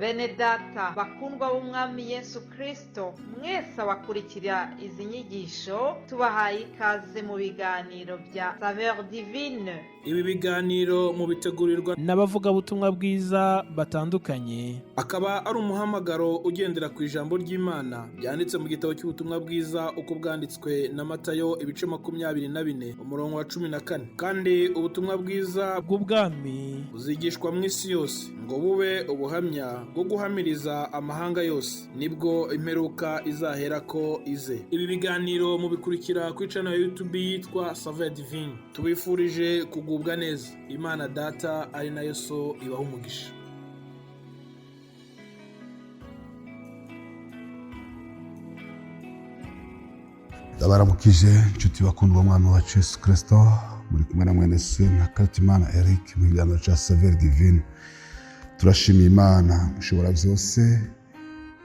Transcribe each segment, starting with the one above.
Bene data bakundwa b'umwami Yesu Kristo, mwese abakurikira izi nyigisho tubahaye ikaze mu biganiro bya Saveur Divine. Ibi biganiro mu bitegurirwa n'abavugabutumwa bwiza batandukanye, akaba ari umuhamagaro ugendera ku ijambo ry'Imana byanditse mu gitabo cy'ubutumwa bwiza uko bwanditswe na Matayo ibice 24 umurongo wa 14. Kandi ubutumwa bwiza bw'ubwami buzigishwa mu isi yose ngo bube ubuhamya bwo guhamiriza amahanga yose, nibwo imperuka izaherako ize. Ibi biganiro mubikurikira ku channel ya YouTube yitwa Saveur Divine. Tubifurije kugubwa neza. Imana Data ari nayo So ibaha umugisha. Ndabaramukije inshuti bakundwa umwami wacu Yesu Kristo, muri kumwe na mwene se na Katimana Eric mu kiganiro cya Saveur Divine. Turashimira Imana ushobora byose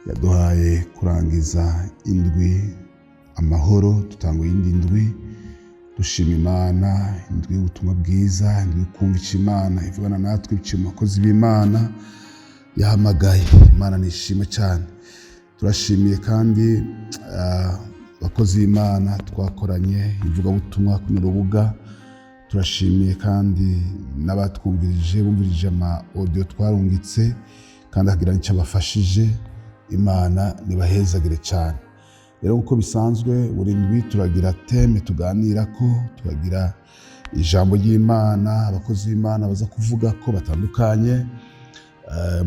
yaduhaye kurangiza indwi amahoro, tutanga iyindi ndwi. Dushima Imana, indwi y'ubutumwa bwiza, indwi kumvisha Imana ivugana natwe biciye mu bakozi b'Imana yahamagaye. Imana nishimwe cyane. Turashimiye kandi abakozi b'Imana twakoranye ivugabutumwa ku rubuga. Turashimiye kandi n'abatwumvirije bumvirije ama audio twarungitse kandi hagira nicyo bafashije. Imana nibahezagire cyane. Rero uko bisanzwe buri ndwi turagira teme tuganirako, turagira ijambo ry'Imana, abakozi b'Imana baza kuvuga ko batandukanye.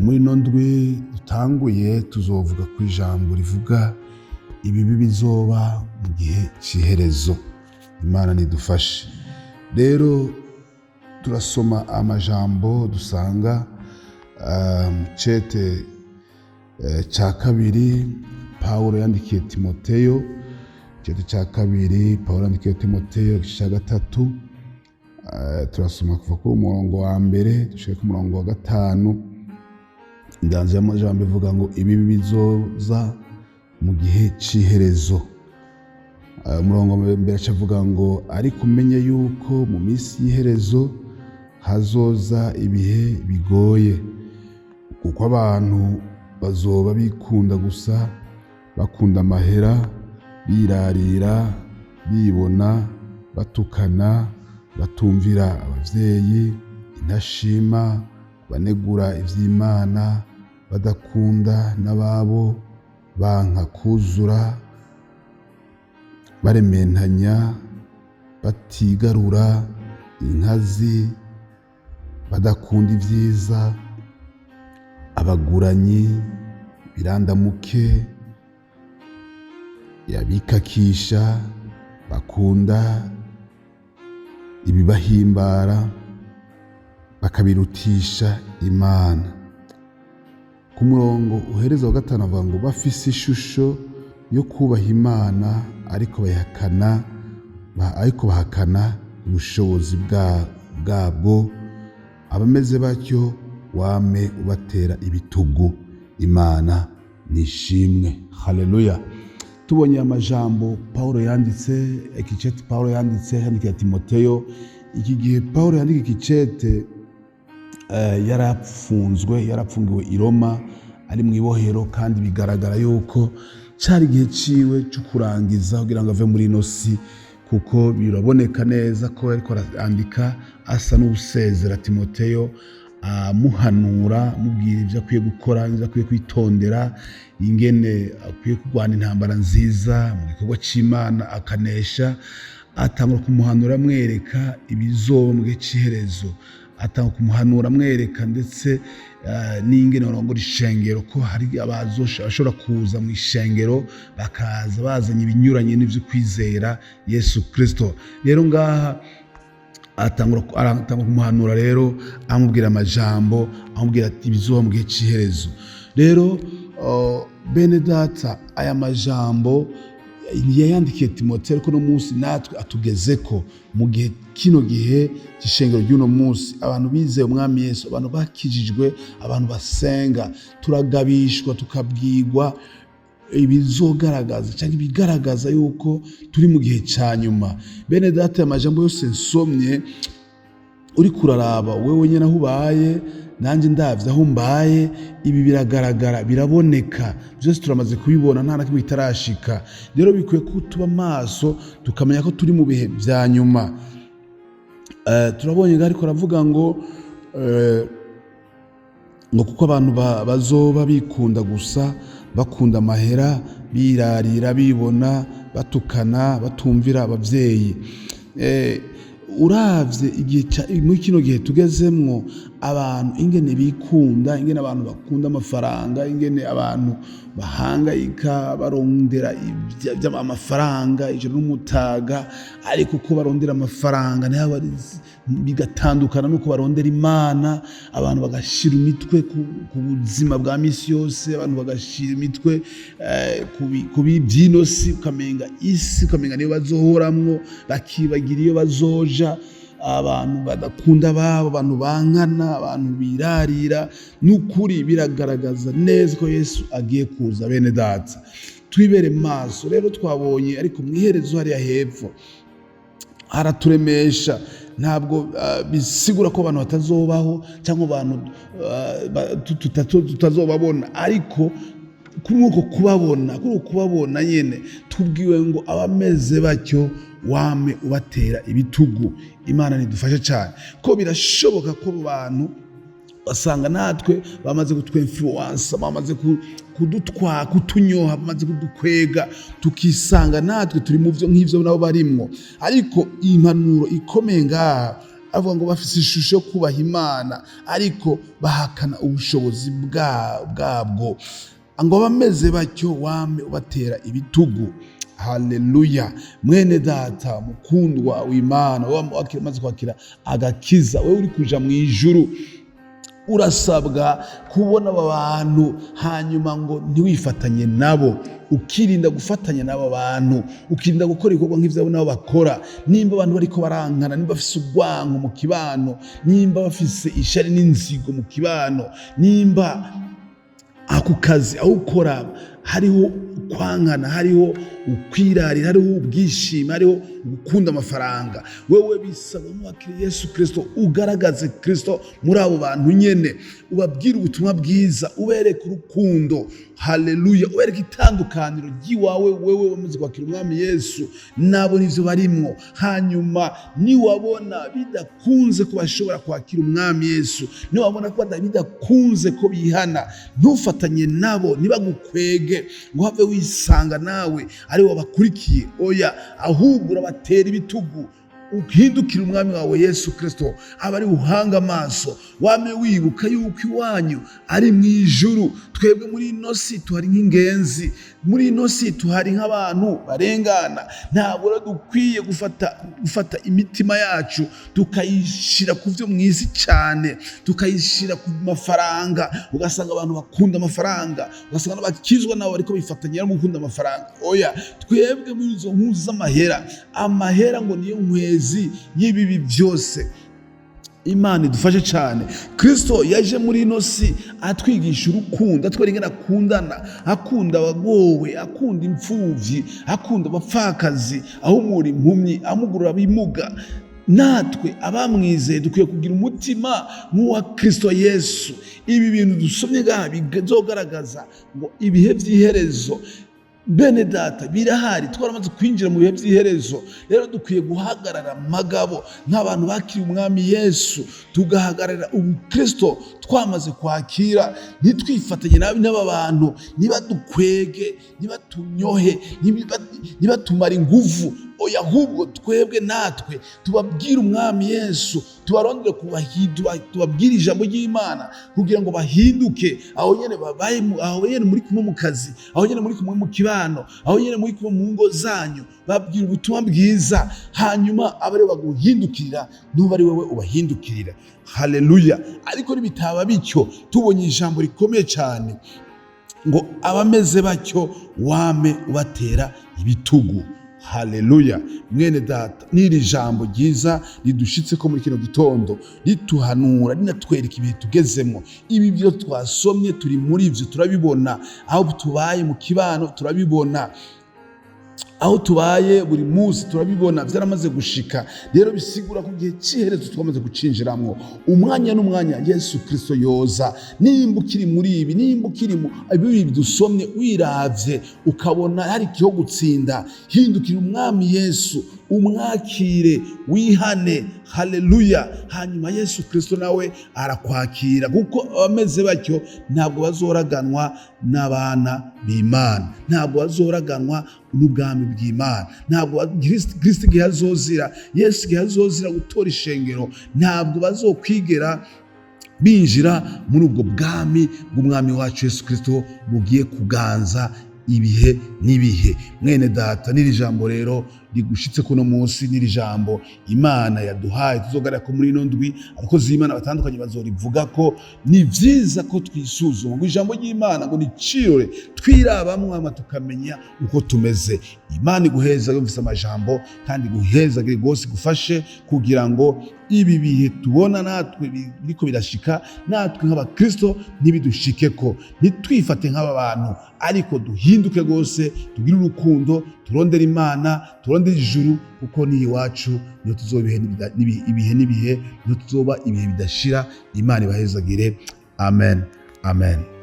Muri no ndwi dutanguye tuzovuga ku ijambo rivuga ibibi bizoba mu gihe cy'iherezo. Imana nidufashe. Rero turasoma amajambo dusanga mu cete cya kabiri Paulo yandikiye Timoteyo, cete cya kabiri Paulo yandikiye Timoteyo cya gatatu. Turasoma kuva ku murongo wa mbere dushika ku murongo wa 5. Indanzi y'amajambo ivuga ngo ibibi bizoza mu gihe cy'iherezo. Umurongo mbere avuga ngo ariko umenye yuko mu minsi y'iherezo hazoza ibihe bigoye, kuko abantu bazoba bikunda gusa, bakunda amahera, birarira, bibona, batukana, batumvira abavyeyi, intashima, banegura ivy'Imana, badakunda n'ababo, banka kuzura, barementanya, batigarura, inkazi, badakunda ibyiza, abaguranyi, birandamuke, yabikakisha, bakunda ibibahimbara, bakabirutisha Imana. Ku murongo uhereza wa 5 avuga ngo bafise ishusho yo kubaha Imana ariko bahakana ubushobozi bwabwo. Abameze batyo wame ubatera ibitugu. Imana nishimwe. Haleluya. Tubonye amajambo Paulo yanditse, ikicete Paulo yandikiye Timoteyo. Iki gihe Paulo yandika ikicete yarapfungiwe i Roma, ari mu ibohero, kandi bigaragara yuko cyari igihe ciwe cyo kurangiza kugira ngo ave muri ino si, kuko biraboneka neza ko ariko arandika asa n'usezera Timoteyo, amuhanura, mubwira ibyo akwiye gukora, ibyo akwiye kwitondera, ingene akwiye kurwana intambara nziza mu gikorwa cy'Imana akanesha. Atangura kumuhanura amwereka ibizoba mu gihe cy'iherezo, atanga kumuhanura amwereka ndetse n'ingene barongora ishengero, ko hari abashobora kuza mu ishengero bakaza bazanye ibinyuranye n'ivyo kwizera Yesu Kristo. Rero ngaha atanga kumuhanura, rero amubwira amajambo, amubwira ati ibizoba mu gihe cy'iherezo. Rero bene data, aya majambo yayandikiye Timoteyo, ariko no munsi natwe atugezeko mu gihe kino gihe cy'ishengero ry'uno munsi. Abantu bizeye umwami Yesu, abantu bakijijwe, abantu basenga, turagabishwa tukabwirwa ibizogaragaza cyangwa ibigaragaza yuko turi mu gihe cya nyuma. Bene data, amajambo yose nsomye uri kuraraba wewe nyine aho ubaye, nanjye ndavye aho mbaye, ibi biragaragara, biraboneka, byose turamaze kubibona, nta na kimwe kitarashika. Rero bikwiye ko tuba maso tukamenya ko turi mu bihe vya nyuma. Turabonye ariko aravuga ngo kuko abantu bazoba bikunda gusa, bakunda amahera, birarira, bibona, batukana, batumvira abavyeyi. Uravye muri kino gihe tugezemwo, abantu ingene bikunda, ingene abantu bakunda amafaranga, ingene abantu bahangayika barondera amafaranga ijoro n'umutaga, ariko uko barondera amafaranga bigatandukana nuko barondera Imana. Abantu bagashira imitwe ku buzima bwa misi yose, abantu bagashira imitwe ku by'ino si, ukamenga isi, ukamenga niyo bazohoramwo, bakibagira iyo bazoja. Abantu badakunda ababo, abantu bankana, abantu birarira. N'ukuri biragaragaza neza ko Yesu agiye kuza. Bene data, twibere maso. Rero twabonye ariko mwiherezo hariya hepfo haraturemesha. Ntabwo bisigura ko abantu batazobaho cyangwa abantu tutazobabona, ariko kuri uko kubabona nyene tubwiwe ngo abameze batyo wame ubatera ibitugu. Imana nidufashe cyane, ko birashoboka ko abantu basanga natwe bamaze kutwinfluence, bamaze kutunyoha, bamaze kudukwega, tukisanga natwe turi mu byo nk'ivyo nabo barimwo. Ariko impanuro ikomeye ngaha avuga ngo bafise ishusho yo kubaha Imana, ariko bahakana ubushobozi bwabwo. Ngo bameze batyo wame ubatera ibitugu. Haleluya. Mwene data mukundwa w'Imana, maze kwakira agakiza, wewe uri kuja mu ijuru, urasabwa kubona aba bantu, hanyuma ngo ntiwifatanye nabo, ukirinda gufatanya n'aba bantu, ukirinda gukora ibikorwa nk'ivyo nabo bakora. Nimba abantu bariko barankana, nimba bafise urwango mu kibano, nimba bafise ishari n'inzigo mu kibano, nimba ako kazi aho ukora hariho kwankana, hariho ukwirarira, hariho ubwishima, hariho gukunda amafaranga, wewe bisaba mwakira Yesu Kristo, ugaragaze Kristo muri abo bantu nyene, ubabwira ubutumwa bwiza, ubereke urukundo. Haleluya. Ubereke itandukaniro ry'iwawe, wewe wamaze kwakira umwami Yesu, nabo nivyo barimwo. Hanyuma niwabona bidakunze ko bashobora kwakira umwami Yesu, niwabona ko bidakunze ko bihana, ntufatanye nabo, nibagukwege ngo have wisanga nawe ari wabakurikiye. Oya, ahubwo urabatera ibitugu, uhindukira umwami wawe Yesu Kristo, abari uhanga amaso, wame wibuka yuko iwanyu ari mu ijuru. Twebwe muri ino si tuhari nk'ingenzi, muri ino si tuhari nk'abantu barengana. Ntabwo dukwiye gufata imitima yacu tukayishira ku byo mwisi cyane, tukayishira ku mafaranga. Ugasanga abantu bakunda amafaranga, ugasanga n'abakizwa nabo ariko bifatanya no gukunda amafaranga. Oya, twebwe muri izo mpuzu z'amahera, amahera ngo niyo nkwezi y'ibibi byose. Imana idufashe cyane. Kristo yaje muri ino si atwigisha urukundo, atwereka ingene akundana, akunda abagowe, akunda imfuvyi, akunda abapfakazi, ahumura impumyi, amugurura abimuga. Natwe abamwizeye dukwiye kugira umutima nk'uwa Kristo Yesu. Ibi bintu dusomye ngaha bizogaragaza ngo ibihe by'iherezo, bene data, birahari. Twaramaze kwinjira mu bihe by'iherezo. Rero dukwiye guhagarara magabo nk'abantu bakiriye umwami Yesu, tugahagarara ubukristo twamaze kwakira. Ntitwifatanye n'aba bantu, nibadukwege, nibatunyohe, nibatumara inguvu. Oya, ahubwo twebwe natwe tubabwire umwami Yesu, tubarondere kubahindura, tubabwire ijambo ry'Imana kugira ngo bahinduke. Aho nyene babaye, aho nyene muri kumwe mu kazi, aho nyene muri kumwe mu kibano, aho nyene muri kumwe mu ngo zanyu, babwire ubutumwa bwiza, hanyuma abari baguhindukirira, nuba ari wewe ubahindukirira. Haleluya. Ariko nibitaba bityo, tubonye ijambo rikomeye cyane ngo abameze batyo wame ubatera ibitugu. Haleluya. Mwene data, n'iri jambo ryiza ridushitse ko muri kino gitondo, rituhanura, rinatwereka ibihe tugezemo. Ibi byo twasomye turi muri ivyo, turabibona. Aho tubaye mu kibano turabibona, aho tubaye buri munsi turabibona byaramaze gushika. Rero bisigura ko igihe cy'iherezo twamaze gucinjiramwo, umwanya n'umwanya Yesu Kristo yoza. Nimba ukiri muri ibi, nimba ukiri mu ibi dusomye wiravye ukabona hari ikiho gutsinda, hindukira umwami Yesu, umwakire, wihane. Haleluya! Hanyuma Yesu Kristo nawe arakwakira, kuko abameze batyo ntabwo bazoraganwa n'abana b'Imana, ntabwo bazoraganwa n'ubwami bw'Imana. Ntabwo Kristo igihe azozira, Yesu igihe azozira gutora ishengero, ntabwo bazokwigera binjira muri ubwo bwami bw'umwami wacu Yesu Kristo bugiye kuganza ibihe n'ibihe. Mwene data, n'iri jambo rero rigushitse kuno munsi, n'iri jambo Imana yaduhaye tuzogarira ko muri ino ndwi abakozi b'Imana batandukanye bazorivuga ko ni vyiza ko twisuzuma ngo ijambo ry'Imana ngo nicirore twirabamwe ama tukamenya uko tumeze. Imana iguheza yumvise amajambo kandi guheza gose gufashe kugira ngo ibi bihe tubona natwe biriko birashika, natwe nk'abakristo ntibidushikeko, ntitwifate nk'aba bantu, ariko duhinduke gose, tugire urukundo, turondera Imana, turondera ijuru, kuko ni iwacu niyo tuzoba ibihe n'ibihe, niyo tuzoba ibihe bidashira. Imana ibahezagire. Amen, amen.